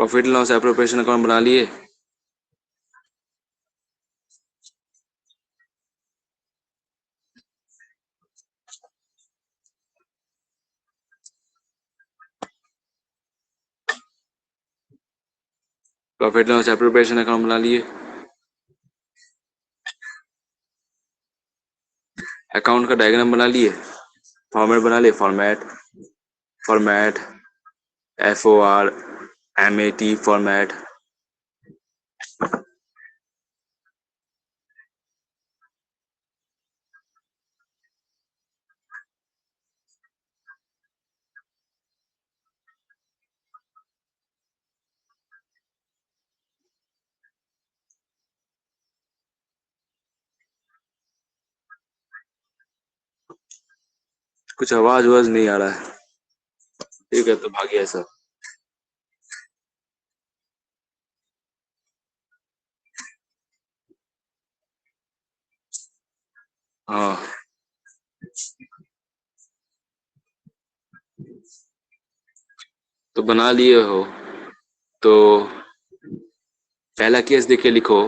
Profit and loss appropriation account बना लिए? Profit and loss appropriation account बना लिए? अकाउंट का डायग्राम बना लिए? फॉर्मेट बना लिए? Format FORMAT format. कुछ आवाज नहीं आ रहा है। ठीक है, तो भागिए सब। हाँ, तो बना लिए हो तो पहला केस देख के लिखो।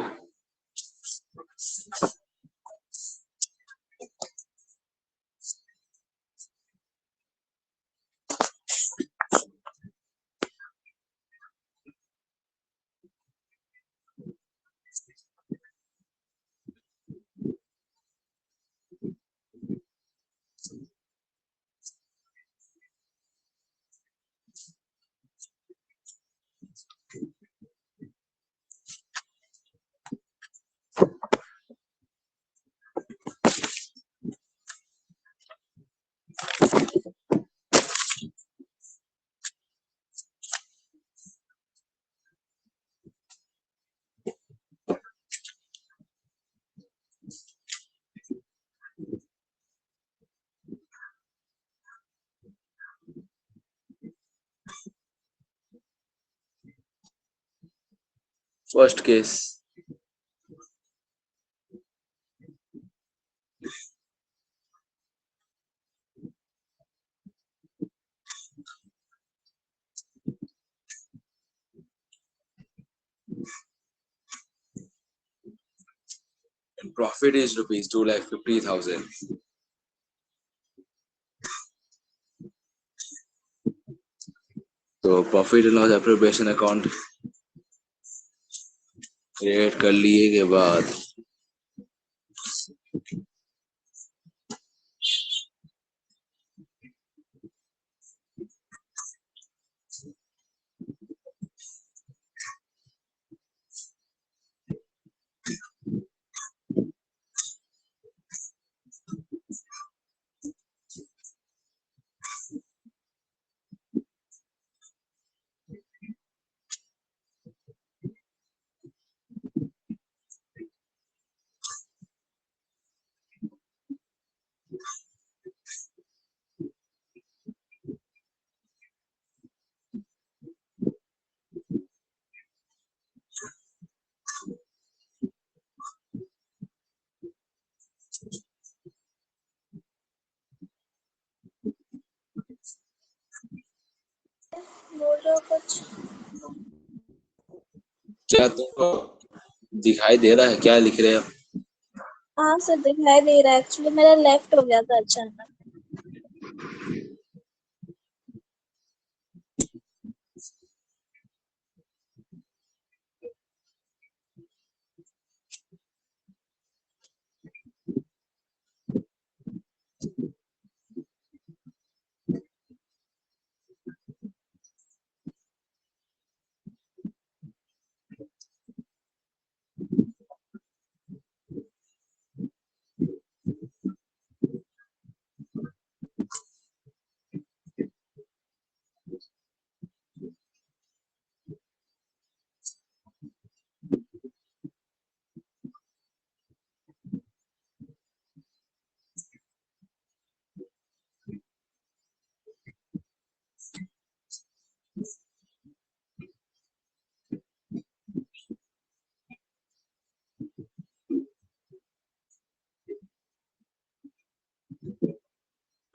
First case, profit is rupees 2,50,000. तो profit and loss appropriation account create कर लिए के बाद बोल रहे हो कुछ? क्या तुमको दिखाई दे रहा है क्या लिख रहे हो? हाँ सर, दिखाई दे रहा है। एक्चुअली मेरा लेफ्ट हो गया था अचानक।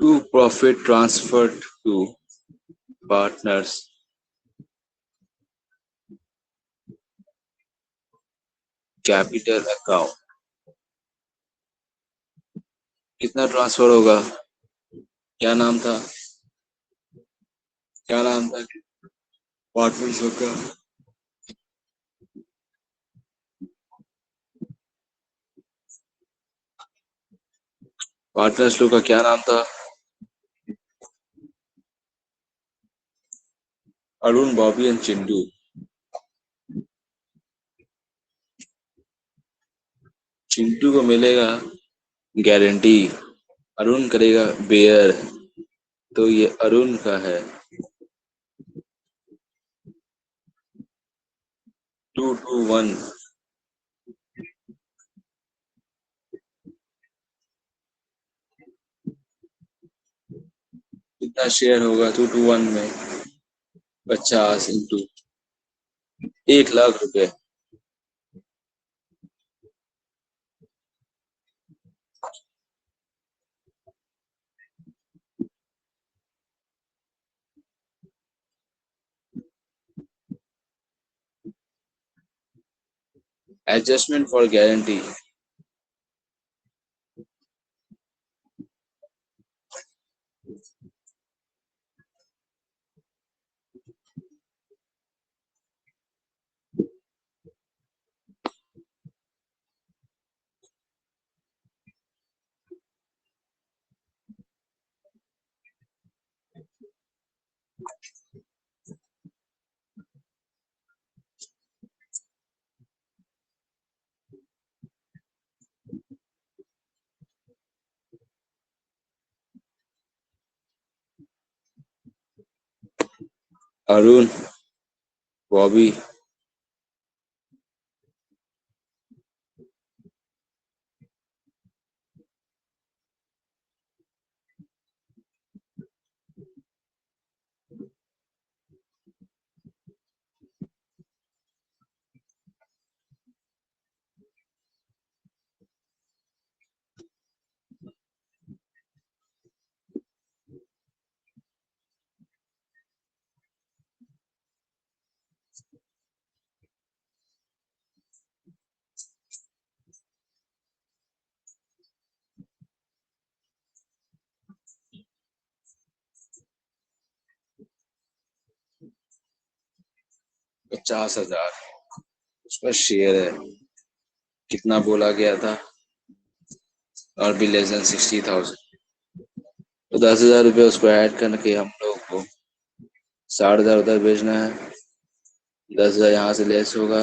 To profit transferred to partners capital account कितना ट्रांसफर होगा? क्या नाम था? क्या नाम था पार्टनर लोग का? पार्टनर्स लोग का क्या नाम था? अरुण, बॉबी एंड चिंटू। चिंटू को मिलेगा गारंटी, अरुण करेगा बेयर, तो ये अरुण का है। 2-1। कितना शेयर होगा 2-1 में? 50 इंटू 1 लाख रुपए। Adjustment for guarantee. Arun, Bobby. $50,000 उसका शेयर है। कितना बोला गया था? और भी लेस देन 60,000। तो 10,000 रुपये उसको ऐड करके हम लोग को 60,000 उधर भेजना है। 10,000 यहाँ से लेस होगा,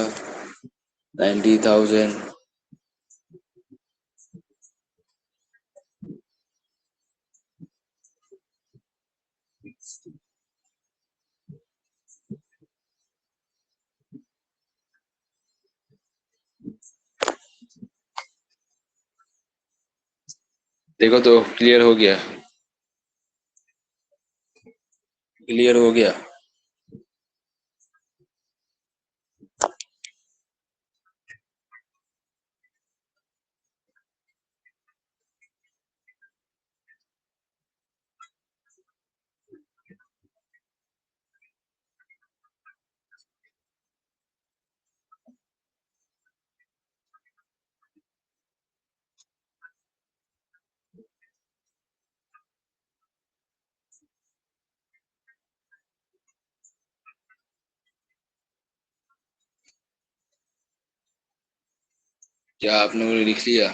90,000। देखो तो क्लियर हो गया? क्लियर हो गया? क्या आप लोगों ने लिख लिया?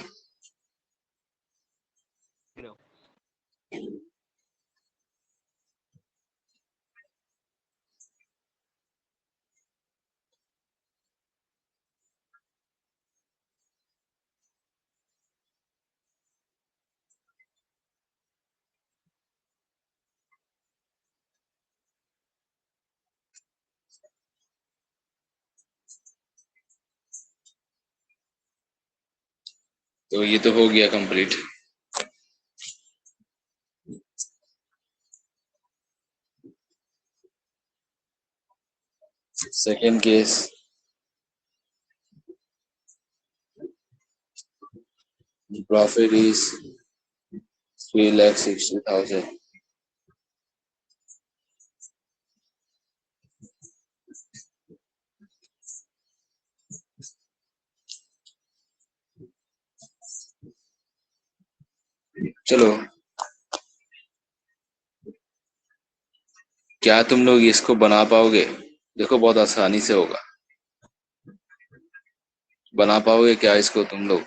तो ये तो हो गया complete. Second case. Profit is 3,60,000। चलो, क्या तुम लोग इसको बना पाओगे? देखो बहुत आसानी से होगा। बना पाओगे क्या इसको तुम लोग?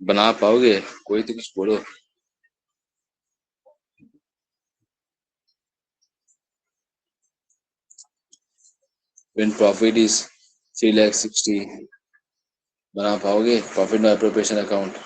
बना पाओगे? कोई तो कुछ बोलो। When profit is 3,60,000, बना पाओगे प्रॉफिट नो एप्रोप्रिएशन अकाउंट?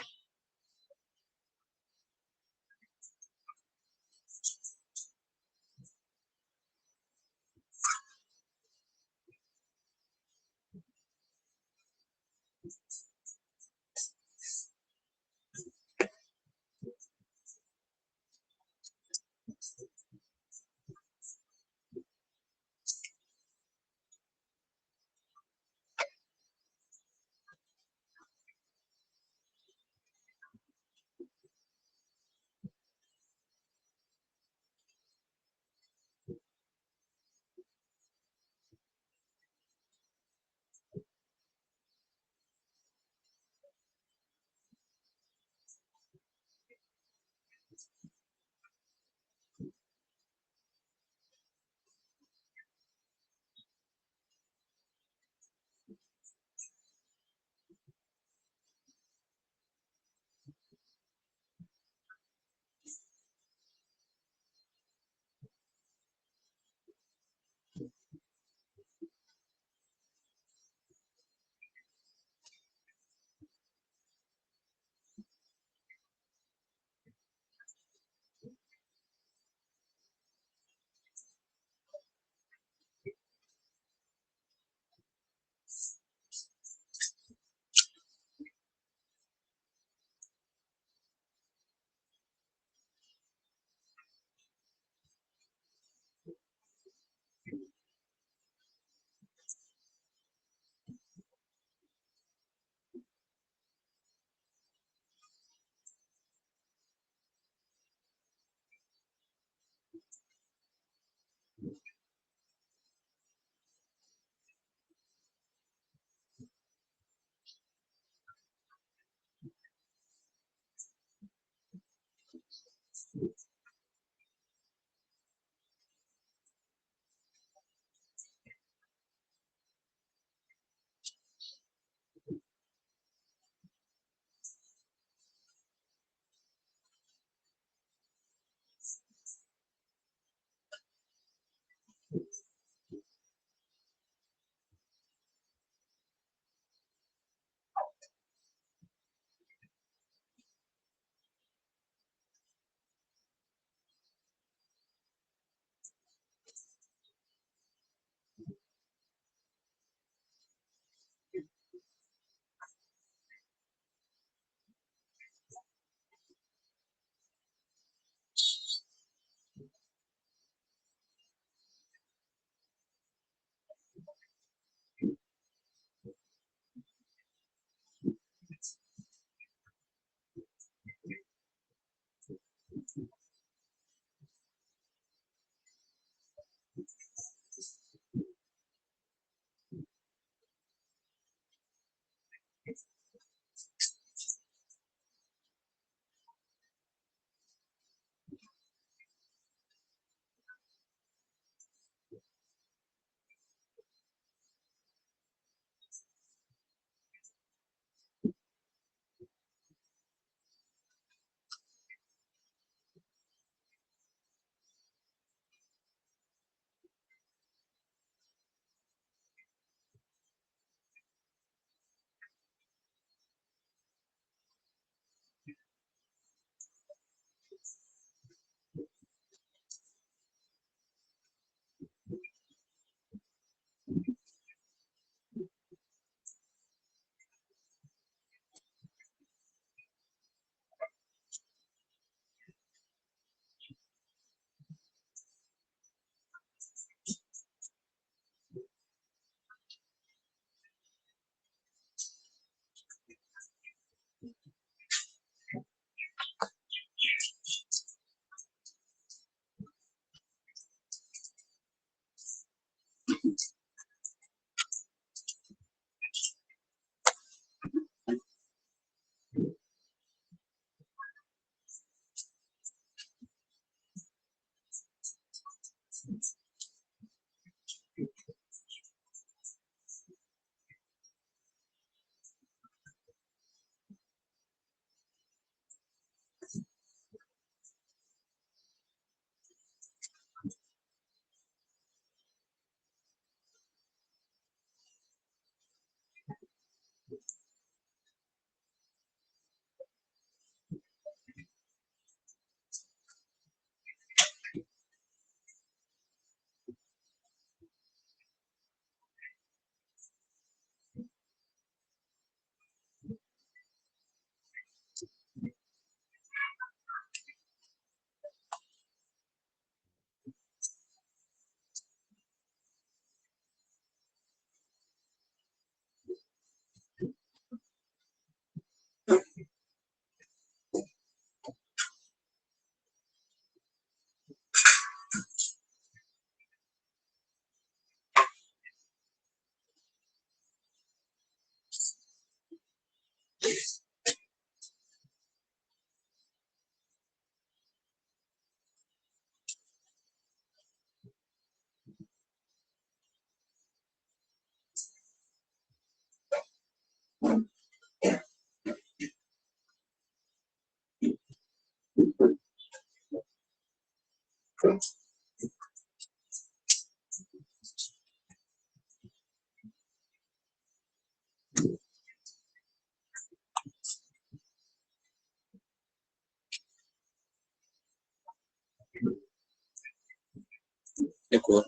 देखो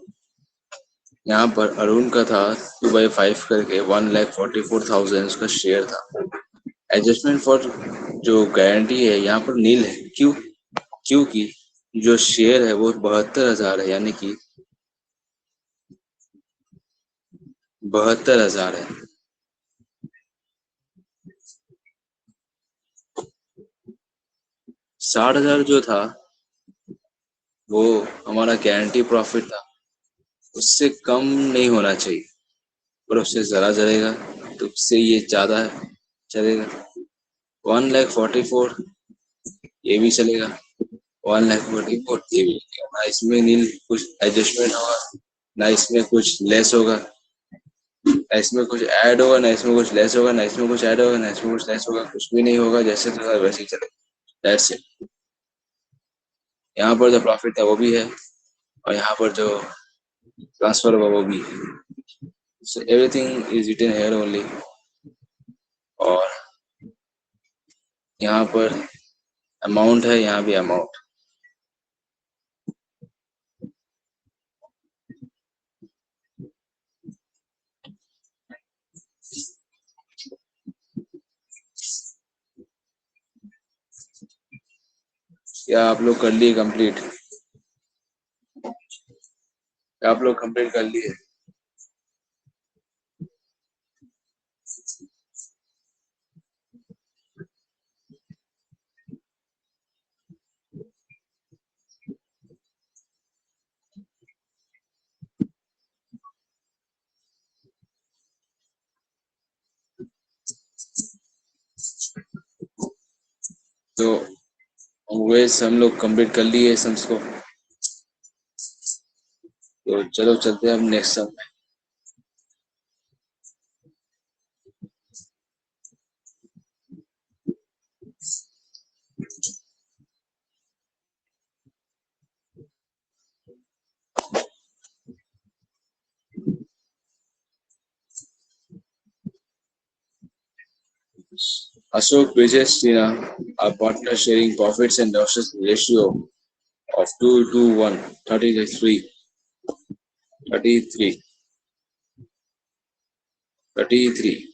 यहाँ पर अरुण का था 2/5 करके 1,44,000 उसका शेयर था। एडजस्टमेंट फॉर जो गारंटी है यहाँ पर नील है। क्यों? क्योंकि जो शेयर है वो 72,000 है, यानी कि 72,000 है। 60,000 जो था वो हमारा गारंटी प्रॉफिट था, उससे कम नहीं होना चाहिए, पर उससे जरा चलेगा तो उससे ये ज्यादा चलेगा। 1,44,000 ये भी चलेगा, 1,44,000 ये भी चलेगा। ना इसमें नील कुछ एडजस्टमेंट होगा, ना इसमें कुछ लेस होगा, ना इसमें कुछ ऐड होगा, ना इसमें कुछ लेस होगा, ना इसमें कुछ ऐड होगा, ना इसमें कुछ लेस होगा, कुछ भी नहीं होगा। जैसे तो वैसे ही चलेगा। That's it. यहाँ पर जो प्रॉफिट है वो भी है, और यहाँ पर जो ट्रांसफर होगा वो भी है। So everything is written here only। और यहाँ पर अमाउंट है, यहाँ भी अमाउंट। क्या आप लोग कर लिए कंप्लीट? आप लोग कंप्लीट कर लिए? तो वैसे हम लोग कंप्लीट कर लिए सम्स को। तो चलो चलते हैं अब नेक्स्ट सम में। Ashok, Brijesh, Tina are partner sharing profits and losses ratio of 2:1, 33, 33, 33.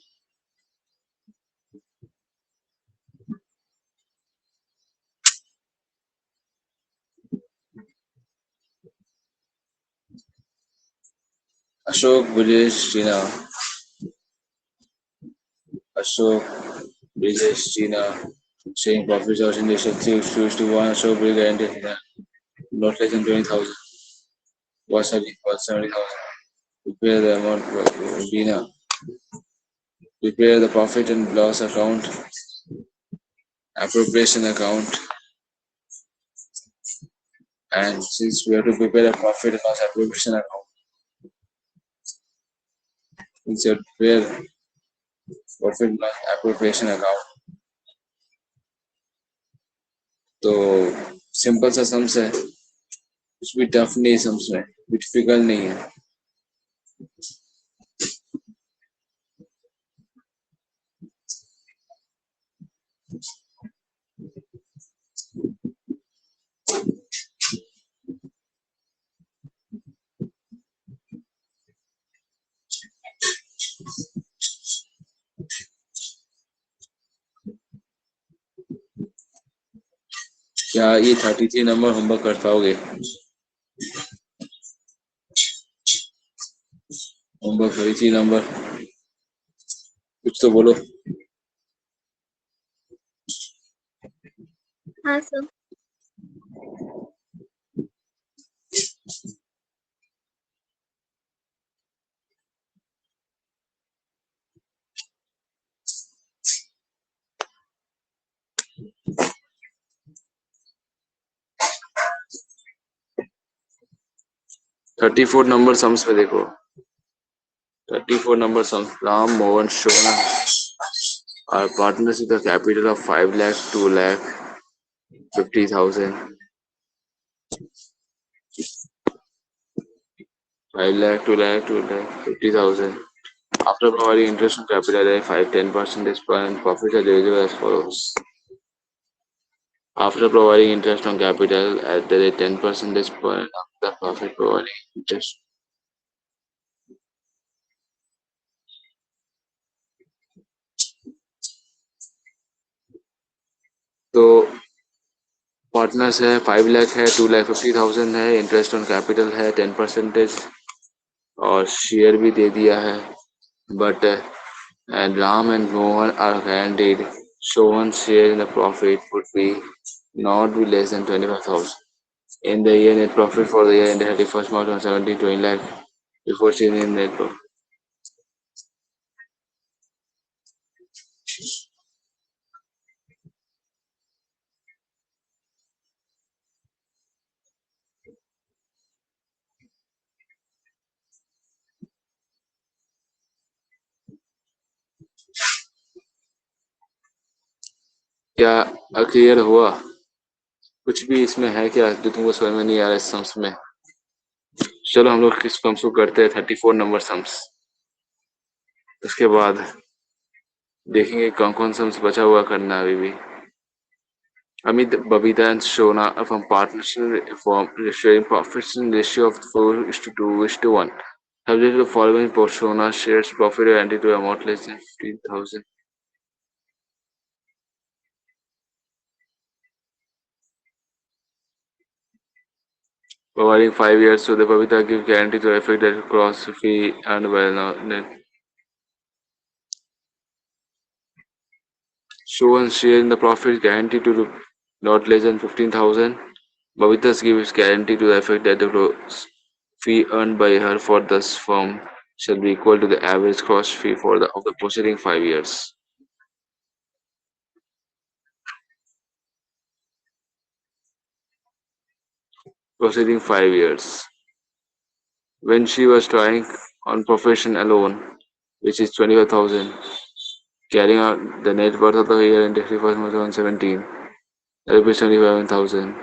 Ashok, Brijesh, Tina. Ashok, Brijesh, Tina sharing profits or in ratio 3:1. Ashok will guarantee not less than 20,000. Was 70,000. Prepare the amount for Dina. Prepare the profit and loss account, appropriation account, and since we have to prepare a profit and loss appropriation account, since you have to prepare profit and loss appropriation account, तो simple सा sums है, कुछ भी tough नहीं sums में, कुछ difficult नहीं है। क्या ये 33 नंबर होमवर्क कर पाओगे? होमवर्क 33 नंबर कुछ तो बोलो। हाँ sir. Thirty four number sums में देखो, 34 number sums, Ram Mohan Shona Our partners with a capital of 5 lakh, 2 lakh, 50,000, 5 lakh, 2 lakh, 2 lakh, 50,000. After providing interest on capital at 5-10% per annum, profits are divisible as follows. After providing interest on capital at the rate 10% per annum, the profit providing interest. तो partners है 5 लाख है, 2,50,000 है, interest on capital है 10% और share भी दे दिया है. But and Ram and Mohan are guaranteed. Shovan's share in the profit would be not be less than 25,000. In the year, net profit for the year ended 31st March 2017, 20 lakh before seeing in net profit. क्या clear हुआ? कुछ भी इसमें है क्या जो तुमको समझ में नहीं आ रहा है इस सम्स में? चलो हम लोग इस सम्स को करते हैं 34 नंबर सम्स. उसके बाद देखेंगे कौन कौन सम्स बचा हुआ करना है अभी भी. Amit, Babita and Shona are from partnership form sharing profits in ratio of 4:2:1. Subject to the following for Shona shares profit guaranteed to amount less than 15,000. Providing 5 years, so the Babita gives guarantee to effect that cross fee and net. Shown share in the profit guaranteed to not less than 15,000. Babita's gives guarantee to the effect that the gross fee earned by her for this firm shall be equal to the average cross fee for the of the preceding 5 years. Proceeding 5 years. When she was trying on profession alone, which is 25,000, carrying out the net worth of the year in 31st March 2017, rupees 25,000.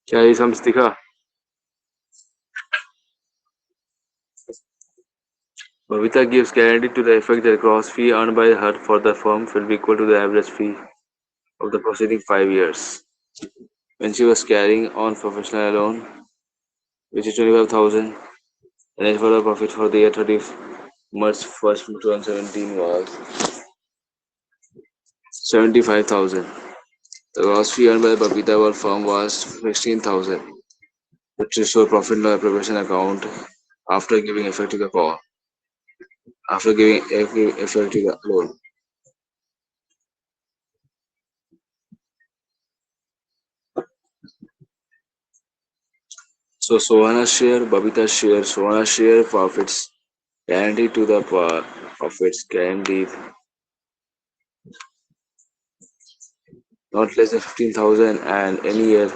क्या ये sums दिखा? Babita gives guarantee to the effect that gross fee earned by her for the firm will be equal to the average fee of the preceding 5 years. When she was carrying on professional alone, which is 25,000, the net for the profit for the year 30 March 1st 2017 was 75,000. The gross fee earned by the Babita firm was 16,000, which is for profit and loss appropriation account after giving effect to the call. After giving effect to the loan. So Sohana's share, Babita's share, Sohana's share profits guaranteed to the profits guaranteed not less than 15,000 and any year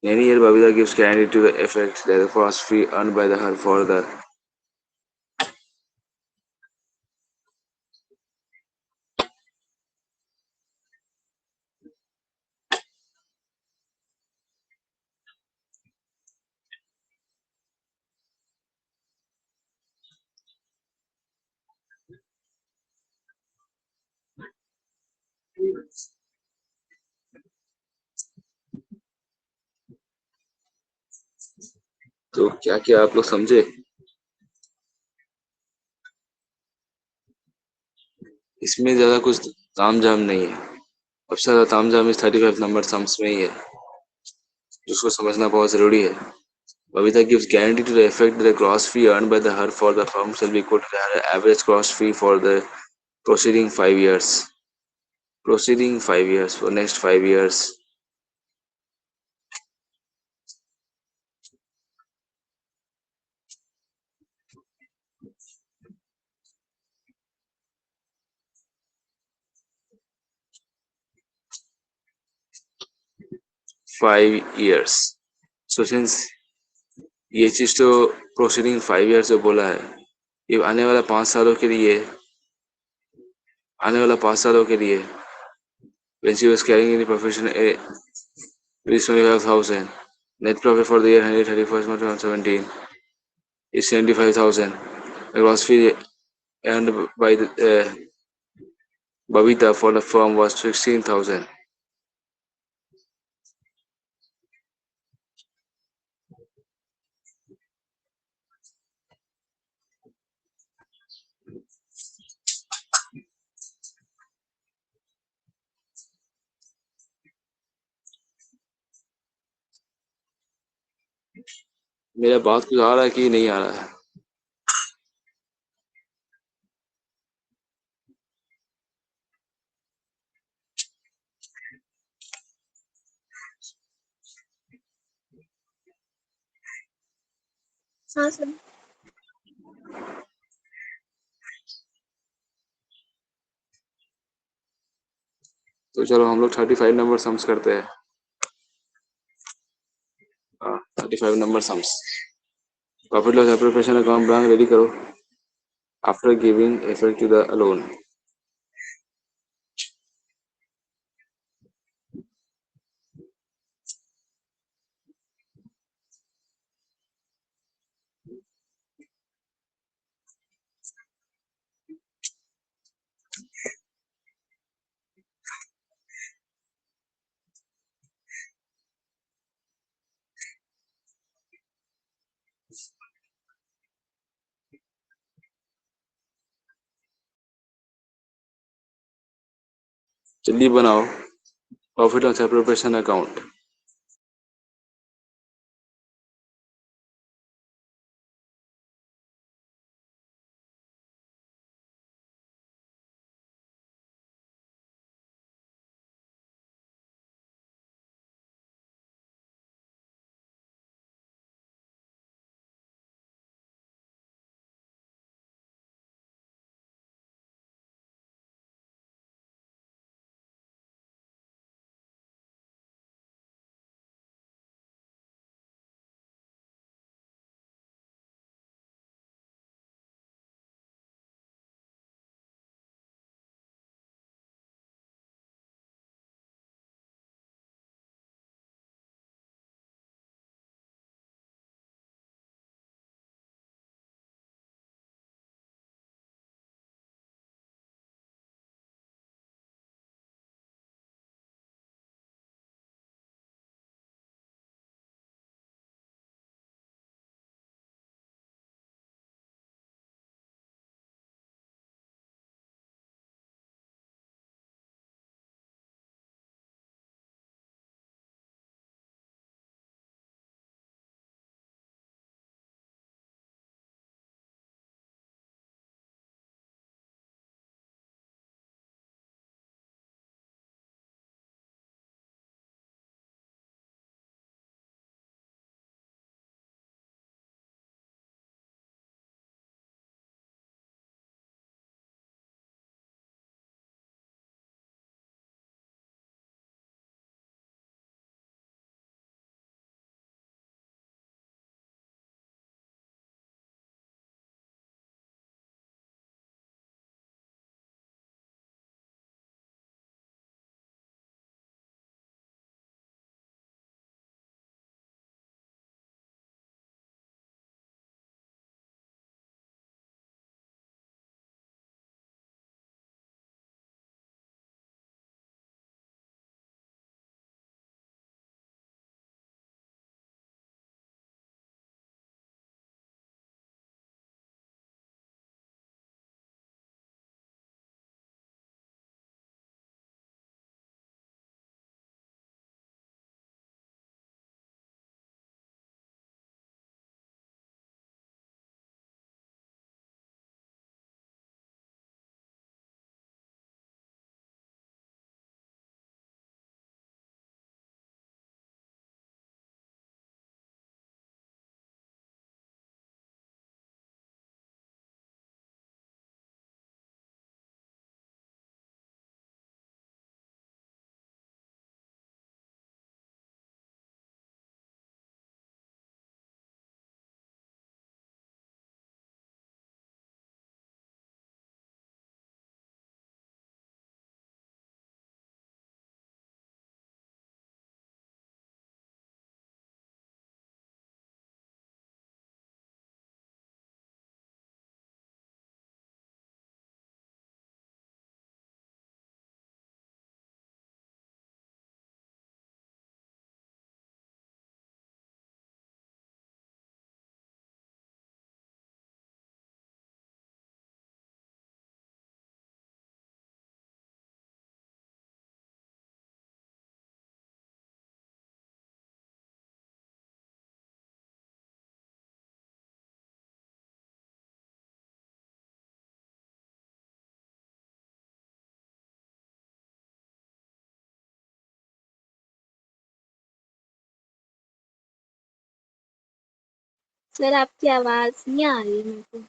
Babita gives guarantee to the effect that the cross fee earned by her for the तो क्या क्या आप लोग समझे? इसमें ज्यादा कुछ तामझाम नहीं है. सबसे ज्यादा तामझाम इस 35 नंबर सम्स में ही है जिसको समझना बहुत जरूरी है. Babita gives guarantee to the effect that the gross fee earned by her for the firm shall be equal to the average gross fee for the preceding 5 years. Proceeding 5 years, for next 5 years. Five years. So since ये चीज तो proceeding 5 years से बोला है, ये आने वाला 5 सालों के लिए, आने वाला 5 सालों के लिए when she was carrying in the profession a is 25,000. Net profit for the year 131st March 2017 is 75,000. The gross fee earned by the Babita for the firm was 16,000. मेरा बात कुछ आ रहा है कि नहीं आ रहा है? हाँ सर। तो चलो हम लोग 35 नंबर सम्स करते हैं. 35 number sums. Profit loss appropriation account blank ready करो after giving effect to the loan. जल्दी बनाओ profit loss appropriation account. Sir आपकी आवाज नहीं आ रही मेरे को।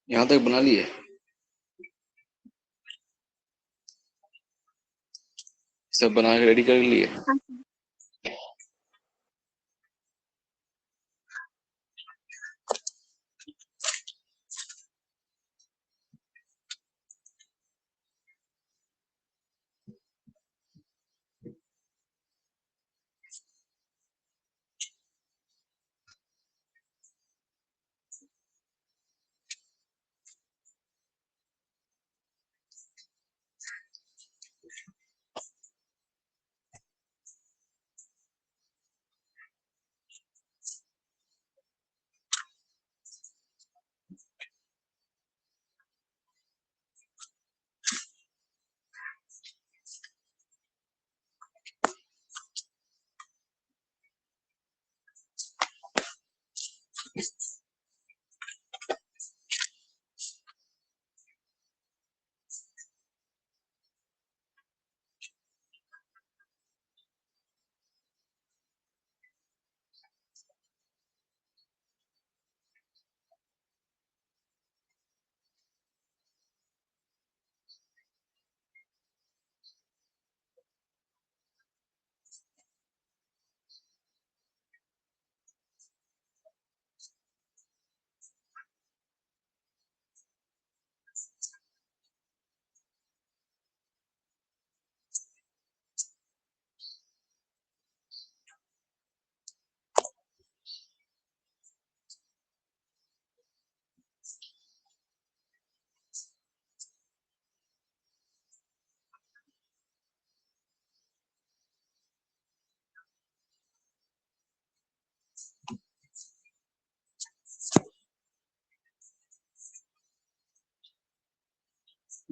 यहाँ तक बना लिए, सब बना के रेडी कर लिए। हाँ सर।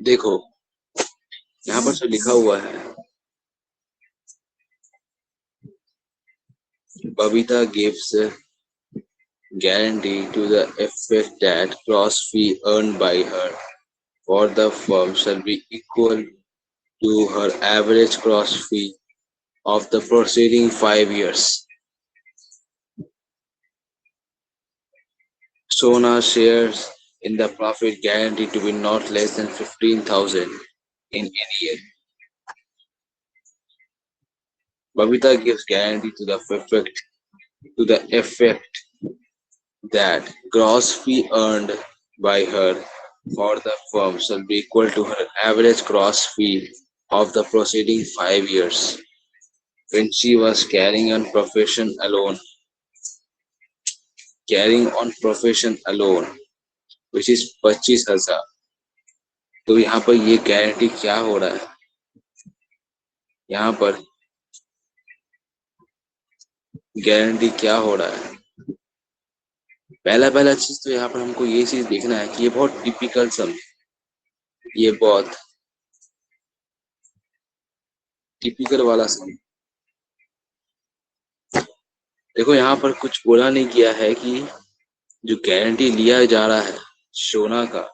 देखो यहाँ पर जो लिखा हुआ है, Babita gives a guarantee to the effect that gross fee earned by her for the firm shall be equal to her average gross fee of the preceding 5 years. Sona shares in the profit guaranteed to be not less than 15,000 in any year. Babita gives guarantee to the effect that gross fee earned by her for the firm shall be equal to her average gross fee of the preceding 5 years when she was carrying on profession alone, which is 25,000. तो यहाँ पर ये guarantee क्या हो रहा है? यहाँ पर गारंटी क्या हो रहा है? पहला चीज तो यहाँ पर हमको ये चीज देखना है कि ये बहुत टिपिकल सम, ये बहुत टिपिकल वाला सम। देखो यहाँ पर कुछ बोला नहीं गया है कि जो गारंटी लिया जा रहा है सोना का,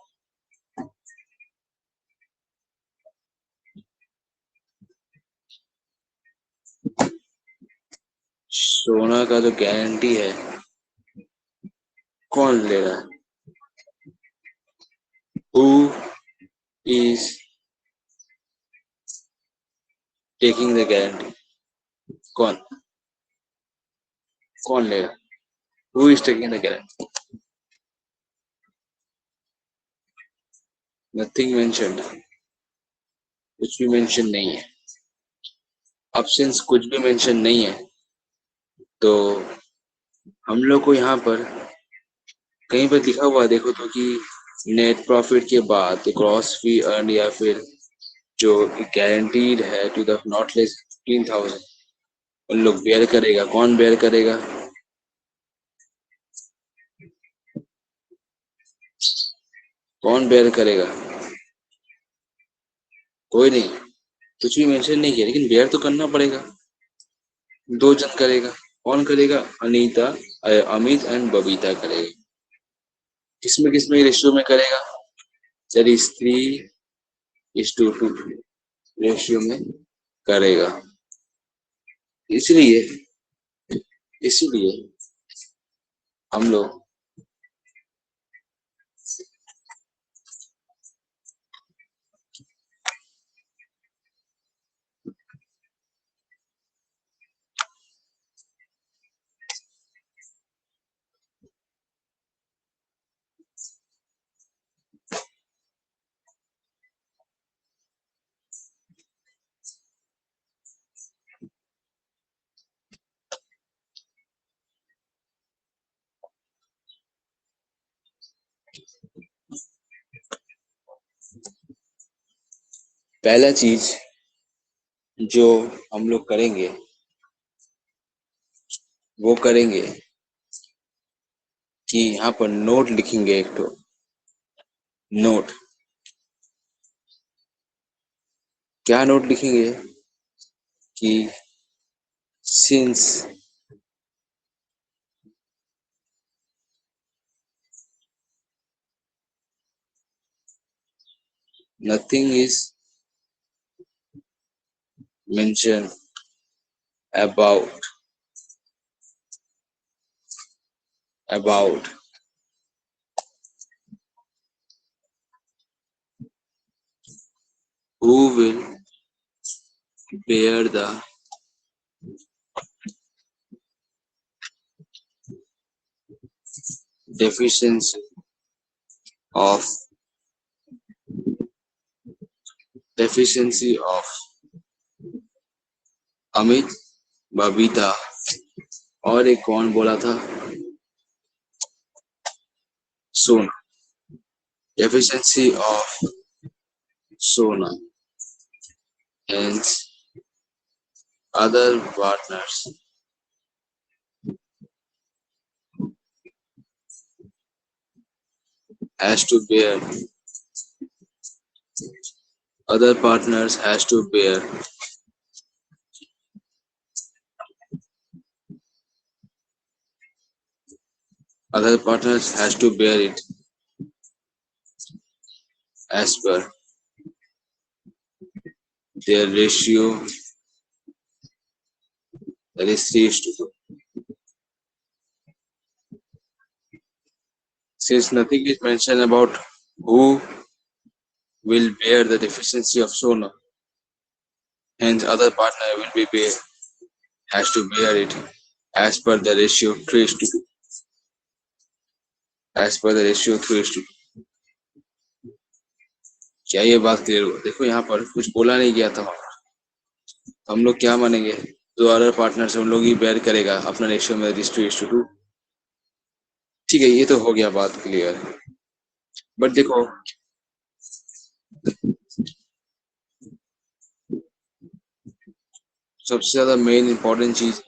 सोना का जो गारंटी है कौन ले रहा है? Who is taking the guarantee? कौन कौन ले रहा है? Who is taking the guarantee? Nothing mentioned, कुछ भी मेंशन नहीं है। अब सिंस कुछ भी मेंशन नहीं है तो हम लोग को यहाँ पर कहीं पर लिखा हुआ देखो तो कि नेट प्रॉफिट के बाद ग्रॉस फी अर्न या फिर जो गारंटीड है टू द नॉट लेस 15,000 उन लोग बेयर करेगा। कौन बेयर करेगा? कौन बेयर करेगा? कोई नहीं, कुछ भी मेंशन नहीं किया, लेकिन बेयर तो करना पड़ेगा। 2 जन करेगा। कौन करेगा? अमित एंड बबीता करेगा। किसमें रेशियो में करेगा? चलिए 3:2 रेशियो में करेगा। इसलिए हम लोग पहला चीज जो हम लोग करेंगे वो करेंगे कि यहाँ पर नोट लिखेंगे। एक तो नोट, क्या नोट लिखेंगे कि since nothing is mentioned about who will bear the deficiency of Amit, Babita और एक कौन बोला था? सोना। deficiency of Sona and other partners has to bear other partners has to bear it as per their ratio, that is 3:2. Since nothing is mentioned about who will bear the deficiency of Sona, hence other partner will be has to bear it as per the ratio 3:2. As per the ratio 3:2. क्या ये बात clear हुआ? देखो यहाँ पर कुछ बोला नहीं गया था वहां, हम लोग क्या मानेंगे, जो अदर पार्टनर से उन लोग ही बेयर करेगा अपना रेशियो में 3:2। ठीक है, ये तो हो गया बात क्लियर। बट देखो सबसे ज्यादा मेन इंपॉर्टेंट चीज,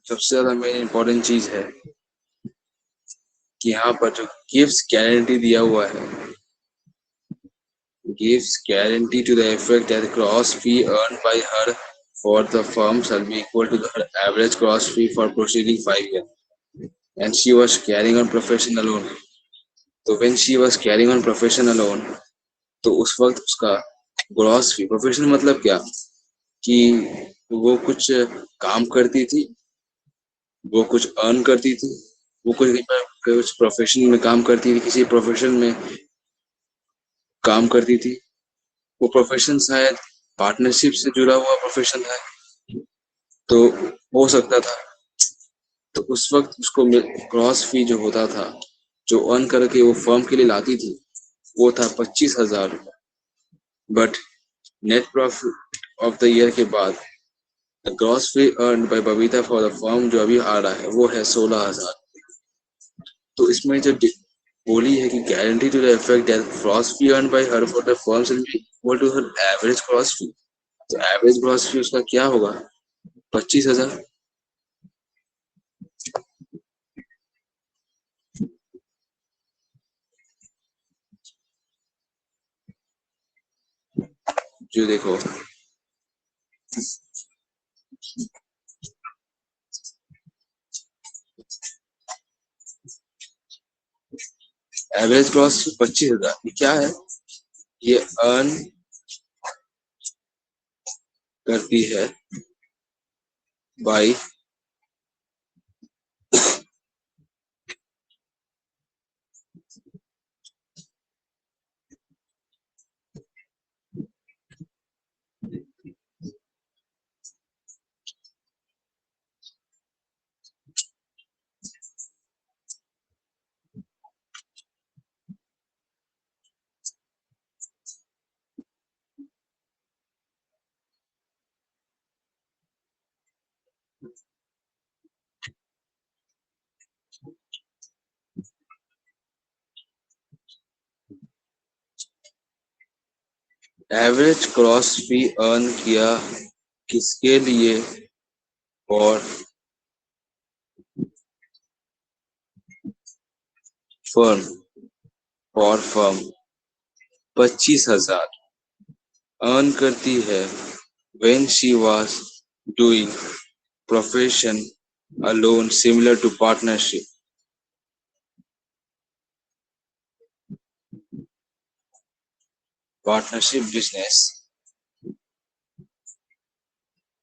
सबसे ज्यादा मेन इंपॉर्टेंट चीज है कि यहाँ पर जो गिव्स गारंटी दिया हुआ है, gives guarantee to the effect that the gross fee earned by her for the firm shall be equal to the average gross fee for proceeding 5 years, and she was carrying on profession alone. तो when she was carrying on profession alone, तो उस वक्त उसका gross फी, professional मतलब क्या कि वो कुछ काम करती थी, वो कुछ अर्न करती थी, वो कुछ प्रोफेशन में काम करती थी, किसी प्रोफेशन में काम करती थी, वो प्रोफेशन शायद पार्टनरशिप से जुड़ा हुआ प्रोफेशन है, तो हो सकता था। तो उस वक्त उसको ग्रॉस फी जो होता था, जो अर्न करके वो फर्म के लिए लाती थी, वो था 25,000 रुपये। But net profit of the year के बाद the gross fee earn bye Babita for the firm जो अभी आ रहा है वो है 16,000। तो इसमें जो बोली है कि guarantee to the effect that gross fee earn by her for the firm will be equal to her average gross fee, तो एवरेज ग्रॉस फी उसका क्या होगा? 25,000। जो देखो एवरेज ग्रॉस 25,000 ये क्या है? ये अर्न करती है by average cross fee earn किया किसके लिए? और फर्म, फॉर फर्म 25,000 अर्न करती है when she was doing profession alone similar to partnership, partnership business.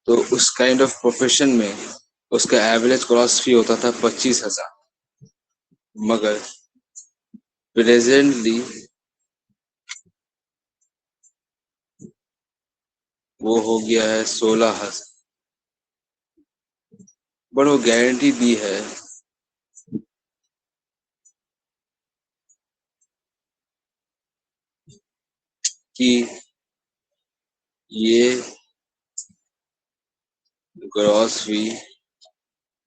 तो उस काइंड ऑफ प्रोफेशन में उसका एवरेज क्रॉस फी होता था 25,000, मगर प्रेजेंटली वो हो गया है 16,000। बट वो गारंटी दी है कि ये ग्रॉस फी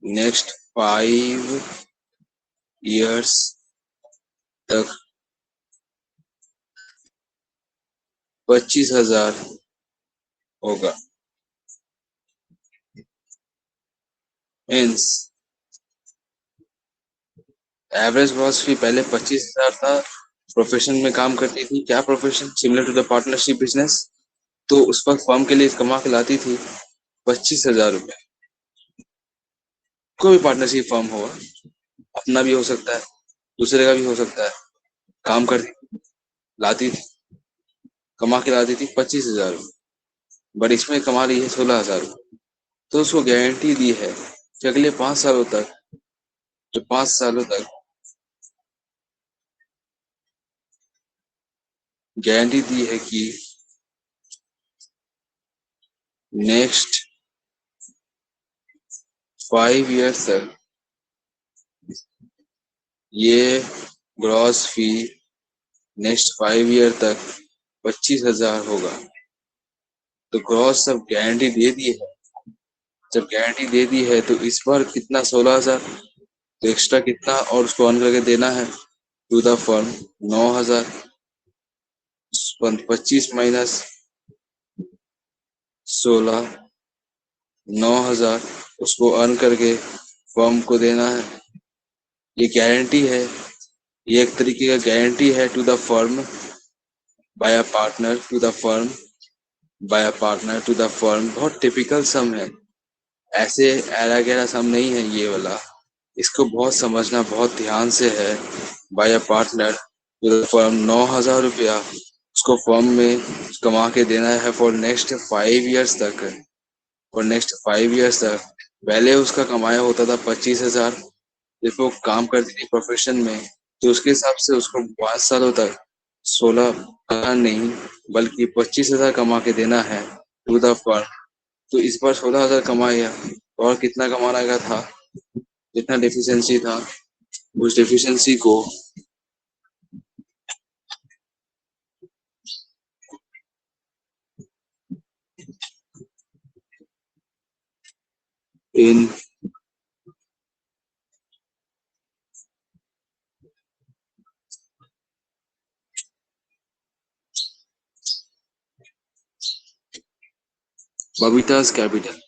नेक्स्ट 5 इयर्स तक 25,000 होगा। मीन्स एवरेज ग्रॉस फी पहले 25,000 था, प्रोफेशन में काम करती थी, क्या profession? Similar to the partnership business. तो उस वक्त फर्म के लिए कमा के लाती थी 25,000 रुपये। कोई भी पार्टनरशिप फर्म हो, अपना भी हो सकता है, दूसरे का भी हो सकता है, काम करती लाती थी, कमा के लाती थी 25,000, बट इसमें कमा रही है 16,000। तो उसको गारंटी दी है कि अगले 5 सालों तक, जो 5 सालों तक गारंटी दी है कि नेक्स्ट 5 years तक ये ग्रॉस फी नेक्स्ट 5 year तक 25,000 होगा। तो ग्रॉस सब गारंटी दे दी है, जब गारंटी दे दी है तो इस बार कितना 16,000, तो एक्स्ट्रा कितना और उसको ऑन करके देना है टू द फर्म 9,000, 25 माइनस 16, 9,000 उसको अर्न करके फर्म को देना है। ये गारंटी है, ये एक तरीके का गारंटी है to the firm by a partner to the firm by a partner to the firm. बहुत टिपिकल सम है, ऐसे ऐरा गैरा सम नहीं है ये वाला, इसको बहुत समझना बहुत ध्यान से है। By a partner to the firm 9,000 रुपया उसको फर्म में कमा के देना है फॉर नेक्स्ट 5 years तक। और नेक्स्ट 5 years तक पहले उसका कमाया होता था 25,000, जब वो काम करती थी प्रोफेशन में, तो उसके हिसाब से उसको 5 सालों तक 16,000 नहीं बल्कि 25,000 कमा के देना है टू द फर्म। तो इस बार 16,000 कमाया, और कितना कमाना का था, जितना डिफिशियंसी था उस डिफिशियंसी को इन बबीताज कैपिटल,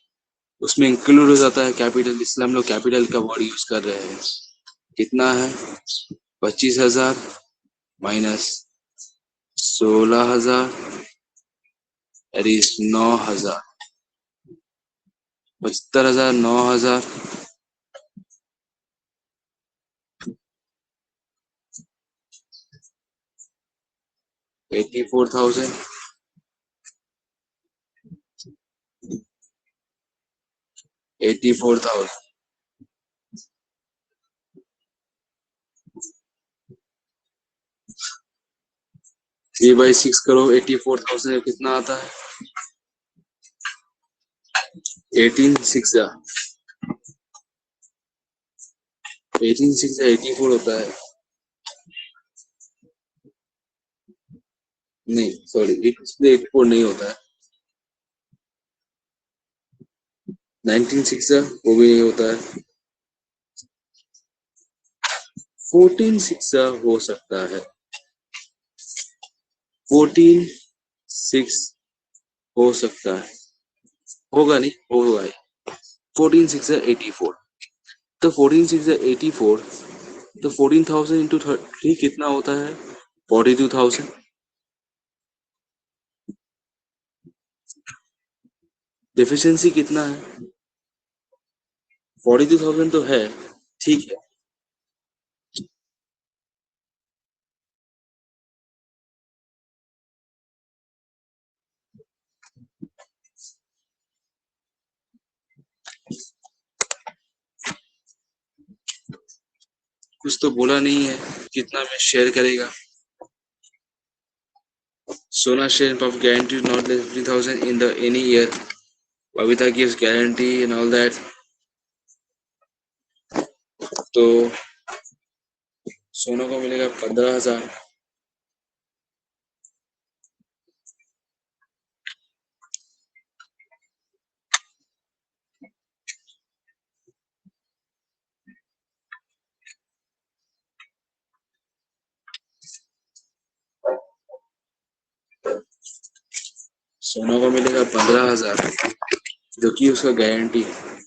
उसमें इंक्लूड हो जाता है कैपिटल, इसलिए हम लोग कैपिटल का वर्ड यूज कर रहे हैं। कितना है 25,000 माइनस 16,000 दैट इज 9,000, 75,000 9,000 84,000 84,000 3/6 करो 84,000 कितना आता है 18,6 18,6 84 होता है, नहीं सॉरी 84 नहीं होता है, 19,6 वो भी नहीं होता है, 14,6 हो सकता है, 14,6 हो सकता है, होगा नहीं होगा, 14,6 84, तो 14,6 84, तो 14,000 इंटू 3 कितना होता है 42,000। डिफिशियंसी कितना है 42,000 तो है, ठीक है। कुछ तो बोला नहीं है कितना में शेयर करेगा। सोना share of guaranteed not less than 50,000 in the any year. Babita gives guarantee and all that. तो सोना को मिलेगा 15,000, सोना को मिलेगा 15,000 जो कि उसका गारंटी है।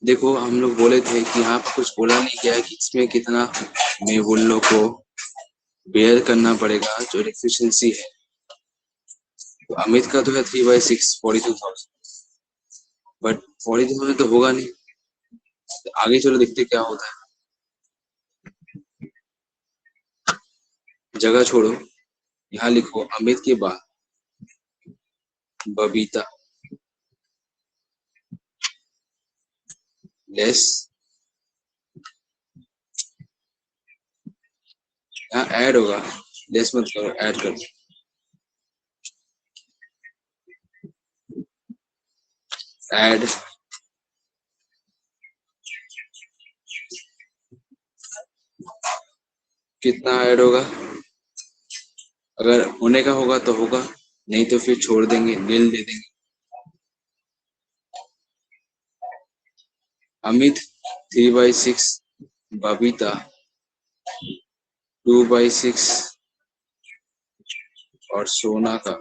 देखो हम लोग बोले थे कि यहाँ पर कुछ बोला नहीं गया कि इसमें कितना मैं उन लोग को बेयर करना पड़ेगा जो एफिशिएंसी है। तो अमित का तो है 3/6 42,000, बट 42,000 तो होगा नहीं, तो आगे चलो देखते क्या होता है। जगह छोड़ो, यहाँ लिखो अमित के बाद बबीता लेस, यहाँ ऐड होगा, लेस मत करो, ऐड कर दो। ऐड कितना ऐड होगा? अगर होने का होगा तो होगा, नहीं तो फिर छोड़ देंगे, नील दे देंगे। अमित 3/6, बबीता 2/6 और सोना का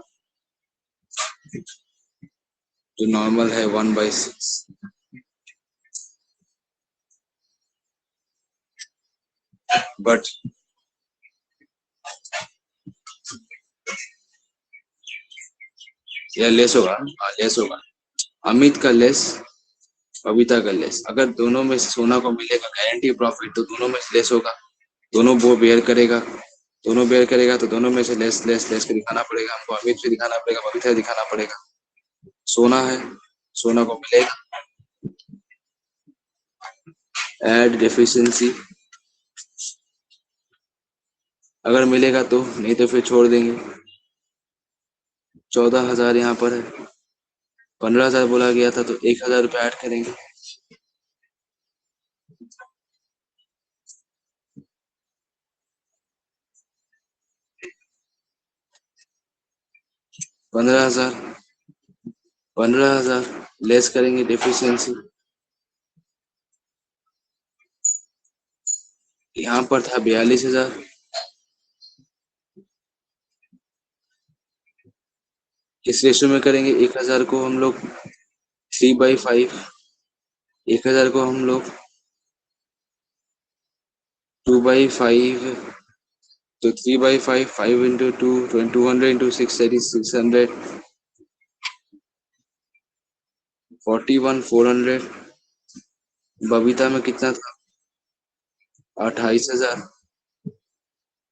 जो नॉर्मल है 1/6। बट यह लेस होगा, हाँ लेस होगा। अमित का लेस, बबीता का लेस। अगर दोनों में से सोना को मिलेगा गारंटी प्रॉफिट तो दोनों में से लेस होगा, दोनों वो बेयर करेगा, दोनों बेयर करेगा तो दोनों में से लेस लेस लेस के दिखाना पड़ेगा हमको। अमित से दिखाना पड़ेगा, बबीता से दिखाना पड़ेगा। सोना है, सोना को मिलेगा, एड डेफिशिएंसी। अगर मिलेगा तो, नहीं तो फिर छोड़ देंगे। 14,000 यहाँ पर है, 15,000 बोला गया था तो 1,000 रुपये ऐड करेंगे। 15,000, 15,000 लेस करेंगे डेफिशिएंसी। यहाँ पर था 42,000, इस रेशो में करेंगे। 1,000 को हम लोग 3/5, 1,000 को हम लोग 2/5, तो 3/5, 5 into 2, 200 into 6, that is 600, 41,400। Babita में कितना था? 28,000,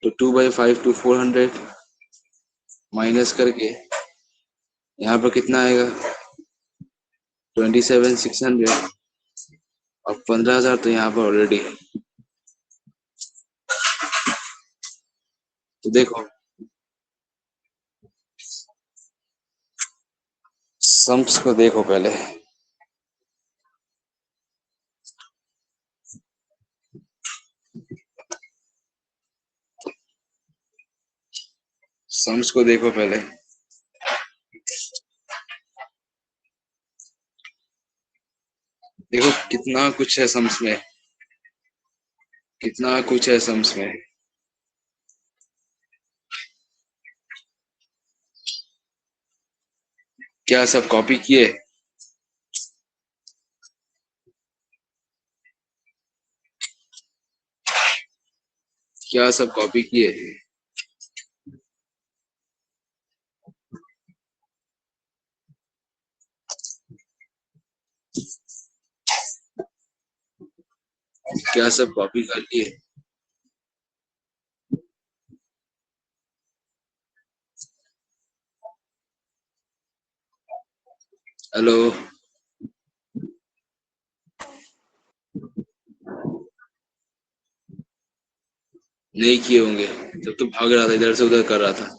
तो 2/5 to 400 माइनस करके यहाँ पर कितना आएगा? 27,600 और 15,000 तो यहाँ पर ऑलरेडी है। तो देखो सम्स को देखो पहले, सम्स को देखो पहले। देखो कितना कुछ है सम्स में, कितना कुछ है सम्स में। क्या सब कॉपी किए? क्या सब कॉपी किए? क्या सब कॉपी कर लिए? हेलो, नहीं किए होंगे, जब तो भाग रहा था इधर से उधर कर रहा था।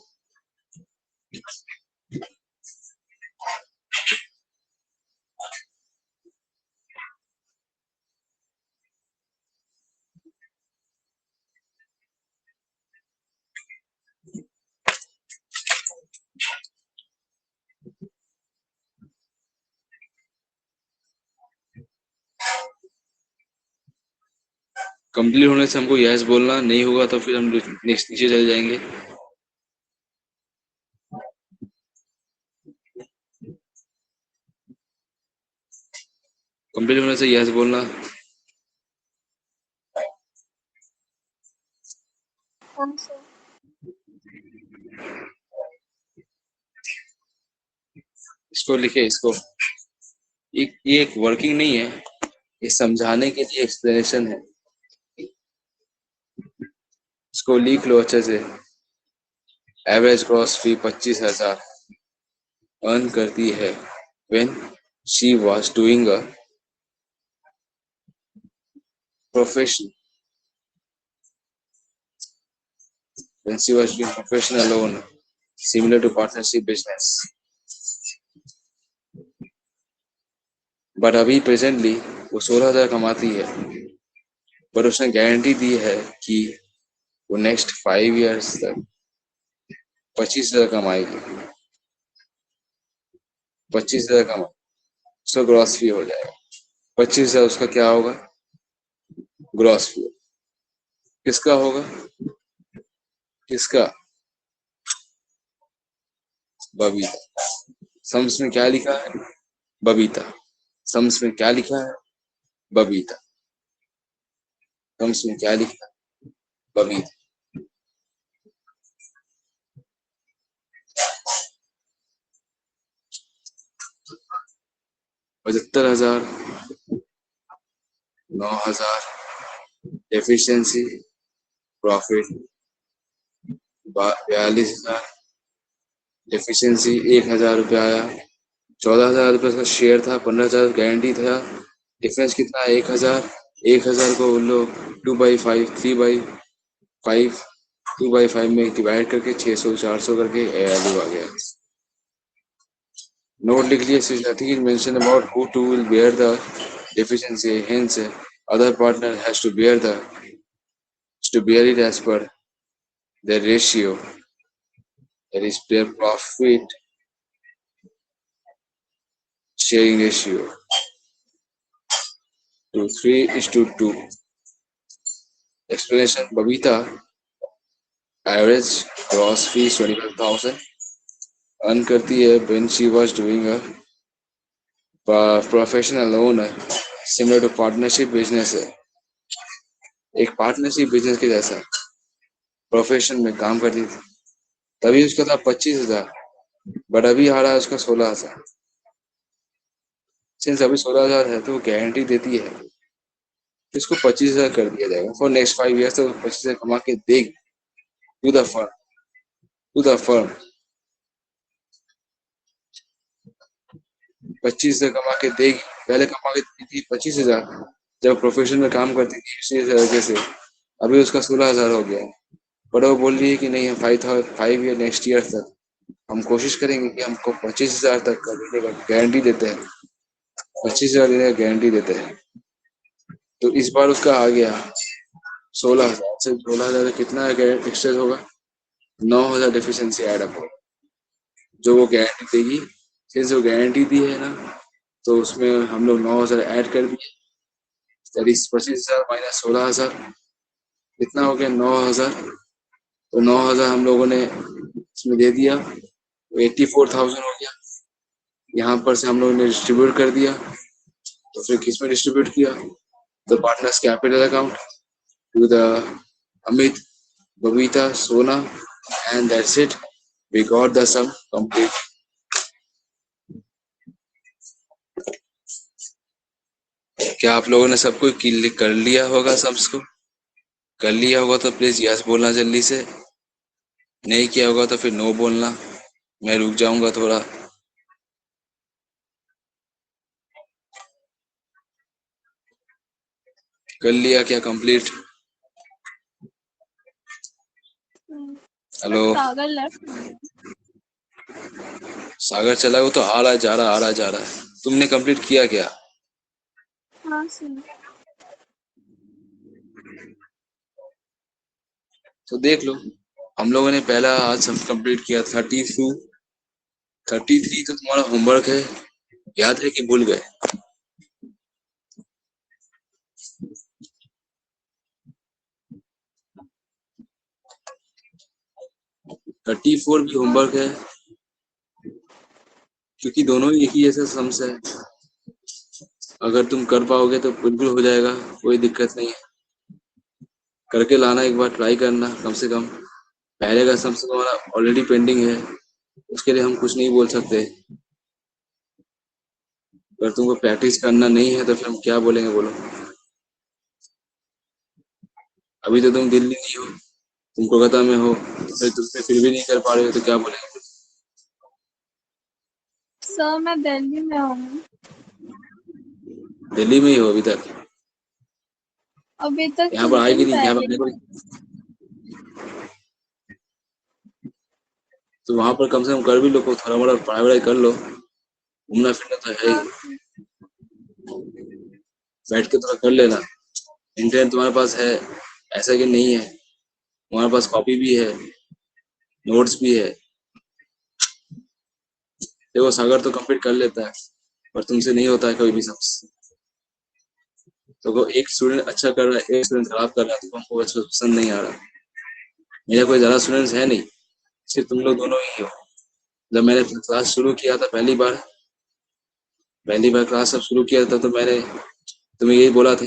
कंप्लीट होने से हमको यस बोलना, नहीं होगा तो फिर हम नेक्स्ट नीचे चले जाएंगे। कंप्लीट होने से यस बोलना। हाँ सर। इसको लिखे, इसको ये एक वर्किंग नहीं है, ये समझाने के लिए एक्सप्लेनेशन है। इसको लिख लो अच्छे से। एवरेज ग्रॉस फी 25,000 अर्न करती है when she was doing a profession when she was doing professional loan similar to partnership business. But अभी प्रेजेंटली वो 16,000 कमाती है, पर उसने गारंटी दी है कि वो नेक्स्ट 5 years तक 25,000 कमाएगी। 25,000 कमा, उसका ग्रॉस फी हो जाएगा। 25,000 उसका क्या होगा? ग्रॉस फी। किसका होगा? किसका? बबीता। सम्स में क्या लिखा है? बबीता। सम्स में क्या लिखा है? बबीता। सम्स में क्या लिखा है? बबीता। 75,000, 9,000 एफिशिएंसी, प्रॉफिट 42,000, एफिशिएंसी 1,000 रुपया आया। 14,000 रुपये का शेयर था, 15,000 गारंटी था। डिफरेंस कितना है? 1,000। 1,000 को उन लोग 2/5, 3/5, 2/5 में डिवाइड करके 600, 400 करके वैल्यू आ गया। नोट लिख लिए। Nothing mention about who to will bear the deficiency. Hence, other partner has to bear it as per their ratio. That is their profit sharing ratio to 3:2. Explanation: Babita average gross fee 25,000 earn करती है when she was doing a professional loan है, similar to partnership business है। एक partnership business के जैसा profession में काम करती थी, तभी उसका था 25,000, बट अभी आ रहा है उसका 16,000। सिंस अभी 16,000 है तो वो गारंटी देती है कि उसको 25,000 कर दिया जाएगा फॉर नेक्स्ट 5 years, तो 25,000 कमा के देगी टू द फर्म 25,000 कमा के देगी। पहले कमा के देती थी 25,000 जब प्रोफेशन में काम करती थी इसी तरीके से। अभी उसका 16,000 हो गया है, बट वो बोल रही है कि नहीं, हम 5 year नेक्स्ट ईयर तक हम कोशिश करेंगे कि हमको 25,000 तक का देने का गारंटी देते हैं। 25,000 देने का गारंटी देते हैं। तो इस बार उसका आ गया 16,000 से। 16,000 कितना एक्सचेंज होगा? 9,000 डेफिशिएंसी ऐड अप होगा जो वो गारंटी देगी। सिंस वो गारंटी दी है ना, तो उसमें हम लोग 9,000 ऐड कर दिए। 25,000 माइनस 16,000 कितना हो गया? 9,000। तो 9,000 हम लोगों ने इसमें दे दिया, 84,000 हो गया। यहाँ पर से हम लोगों ने डिस्ट्रीब्यूट कर दिया। तो फिर किस में डिस्ट्रीब्यूट किया? The partners capital account to the Amit, Babita, Sona, and that's it. We got the sum complete. क्या आप लोगों ने सब कुछ कर लिया होगा? सम्स को कर लिया होगा तो प्लीज यस बोलना जल्दी से। नहीं किया होगा तो फिर नो बोलना, मैं रुक जाऊंगा थोड़ा। कर लिया क्या कंप्लीट? हेलो, सागर लेफ्ट। सागर चला गया तो आ रहा जा रहा, आ रहा जा रहा है। तुमने कंप्लीट किया क्या? हाँ सर। तो देख लो, हम लोगों ने पहला आज सब कंप्लीट किया। 33 तो तुम्हारा होमवर्क है, याद है कि भूल गए? थर्टी फोर भी होमवर्क है, क्योंकि दोनों ही एक ही जैसा सम्स है। अगर तुम कर पाओगे तो बिल्कुल हो जाएगा, कोई दिक्कत नहीं है। करके लाना, एक बार ट्राई करना। कम से कम पहले का सम्स तुम्हारा ऑलरेडी पेंडिंग है, उसके लिए हम कुछ नहीं बोल सकते। अगर तुमको प्रैक्टिस करना नहीं है तो फिर हम क्या बोलेंगे? बोलो। अभी तो तुम दिल्ली नहीं हो, तुम कोलकाता में हो तो फिर भी नहीं कर पा रहे हो तो क्या बोलेंगे? सर मैं दिल्ली में हूँ। दिल्ली में ही हो अभी तक? अभी तक यहाँ कुछ पर आएगी दिन नहीं, यहाँ पर पहले आने ही। को नहीं? तो वहां पर कम से कम कर भी लो, थोड़ा मोड़ा पढ़ाई वढ़ाई कर लो, घूमना फिरना तो है हाँ ही, बैठ के थोड़ा कर लेना। इंटरनेट तुम्हारे पास है, ऐसा कि नहीं है, तुम्हारे पास कॉपी भी है, नोट्स भी है। देखो सागर तो कंप्लीट कर लेता है, पर तुमसे नहीं होता है कभी भी सब। तो एक स्टूडेंट अच्छा कर रहा है, एक स्टूडेंट खराब कर रहा है, तो हमको अच्छा पसंद नहीं आ रहा। मेरा कोई ज्यादा स्टूडेंट्स है नहीं, सिर्फ तुम लोग दोनों ही हो। जब मैंने क्लास शुरू किया था पहली बार क्लास सब शुरू किया था, तो मैंने तुम्हें यही बोला था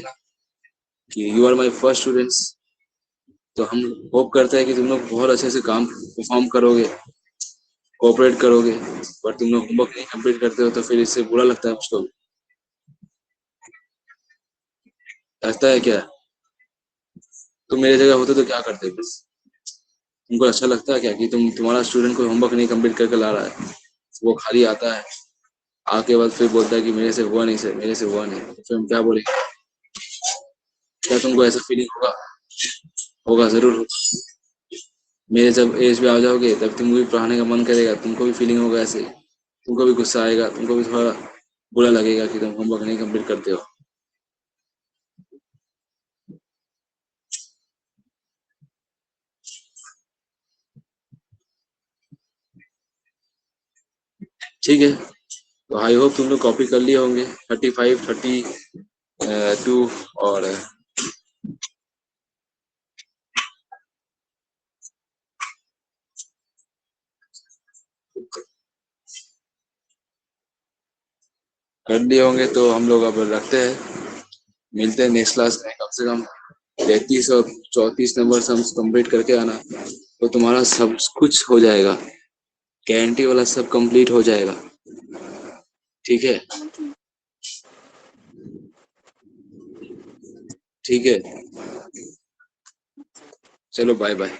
कि you are my first students. तो हम होप करते हैं कि तुम लोग बहुत अच्छे से काम परफॉर्म करोगे, कोऑपरेट करोगे। पर तुम लोग होमवर्क नहीं कंप्लीट करते हो तो फिर इससे बुरा लगता है मुझको। लगता है क्या? तुम मेरी जगह होते तो क्या करते बस? तुमको अच्छा लगता है क्या कि तुम्हारा स्टूडेंट कोई होमवर्क नहीं कंप्लीट करके ला रहा है, वो खाली आता है, आके बाद फिर बोलता है कि मेरे से हुआ नहीं सर, मेरे से हुआ नहीं, तो फिर हम क्या बोलेंगे? क्या तुमको ऐसा फीलिंग होगा? होगा, जरूर होगा। मेरे जब एज पे आ जाओगे तब तुमको भी पढ़ाने का मन करेगा, तुमको भी फीलिंग होगा ऐसे, तुमको भी गुस्सा आएगा, तुमको भी थोड़ा बुरा लगेगा कि तुम होमवर्क नहीं कंप्लीट करते हो। ठीक है, तो आई होप तुम लोग कॉपी कर लिए होंगे 35, 32 और कर लिए होंगे। तो हम लोग अब रखते हैं, मिलते हैं नेक्स्ट क्लास में। कम से कम 33 और 34 नंबर हम कंप्लीट करके आना, तो तुम्हारा सब कुछ हो जाएगा, गारंटी वाला सब कंप्लीट हो जाएगा। ठीक है? ठीक है, चलो बाय बाय।